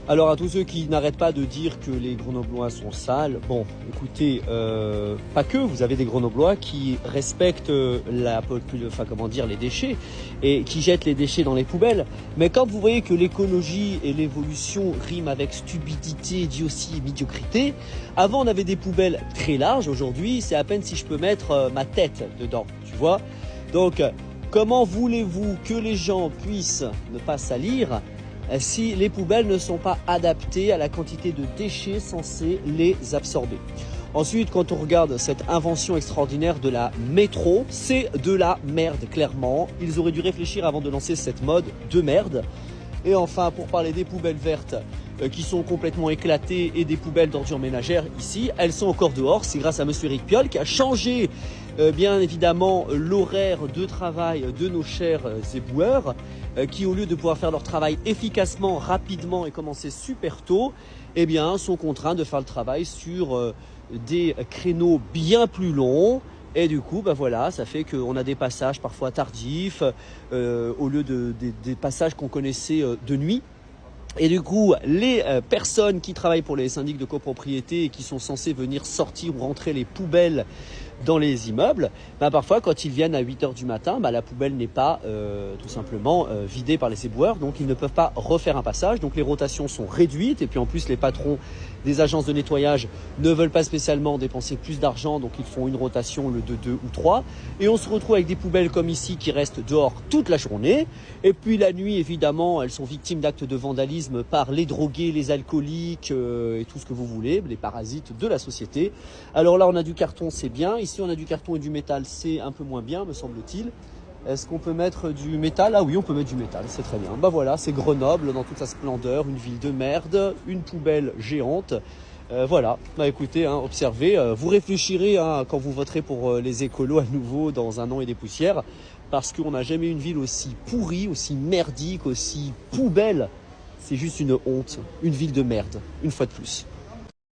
Alors à tous ceux qui n'arrêtent pas de dire que les Grenoblois sont sales, bon, écoutez, pas que, vous avez des Grenoblois qui respectent les déchets et qui jettent les déchets dans les poubelles. Mais quand vous voyez que l'écologie et l'évolution riment avec stupidité, dit aussi médiocrité, avant on avait des poubelles très larges, aujourd'hui c'est à peine si je peux mettre ma tête dedans, tu vois. Donc comment voulez-vous que les gens puissent ne pas salir si les poubelles ne sont pas adaptées à la quantité de déchets censés les absorber? Ensuite, quand on regarde cette invention extraordinaire de la métro, c'est de la merde, clairement. Ils auraient dû réfléchir avant de lancer cette mode de merde. Et enfin, pour parler des poubelles vertes qui sont complètement éclatées et des poubelles d'ordures ménagères ici, elles sont encore dehors. C'est grâce à monsieur Eric Piolle qui a changé bien évidemment l'horaire de travail de nos chers éboueurs qui, au lieu de pouvoir faire leur travail efficacement, rapidement et commencer super tôt, eh bien, sont contraints de faire le travail sur des créneaux bien plus longs. Et du coup, bah voilà, ça fait qu'on a des passages parfois tardifs au lieu des passages qu'on connaissait de nuit. Et du coup, les personnes qui travaillent pour les syndics de copropriété et qui sont censées venir sortir ou rentrer les poubelles dans les immeubles, bah parfois quand ils viennent à 8h du matin, bah la poubelle n'est pas tout simplement vidée par les éboueurs, donc ils ne peuvent pas refaire un passage, donc les rotations sont réduites et puis en plus les patrons des agences de nettoyage ne veulent pas spécialement dépenser plus d'argent, donc ils font une rotation de 2 ou 3 et on se retrouve avec des poubelles comme ici qui restent dehors toute la journée et puis la nuit évidemment elles sont victimes d'actes de vandalisme par les drogués, les alcooliques et tout ce que vous voulez, les parasites de la société. Alors là on a du carton, c'est bien. Ici, on a du carton et du métal, c'est un peu moins bien, me semble-t-il. Est-ce qu'on peut mettre du métal? Ah oui, on peut mettre du métal, c'est très bien. Bah voilà, c'est Grenoble dans toute sa splendeur, une ville de merde, une poubelle géante. Voilà, bah écoutez, hein, observez, vous réfléchirez hein, quand vous voterez pour les écolos à nouveau dans un an et des poussières, parce qu'on n'a jamais eu une ville aussi pourrie, aussi merdique, aussi poubelle. C'est juste une honte, une ville de merde, une fois de plus.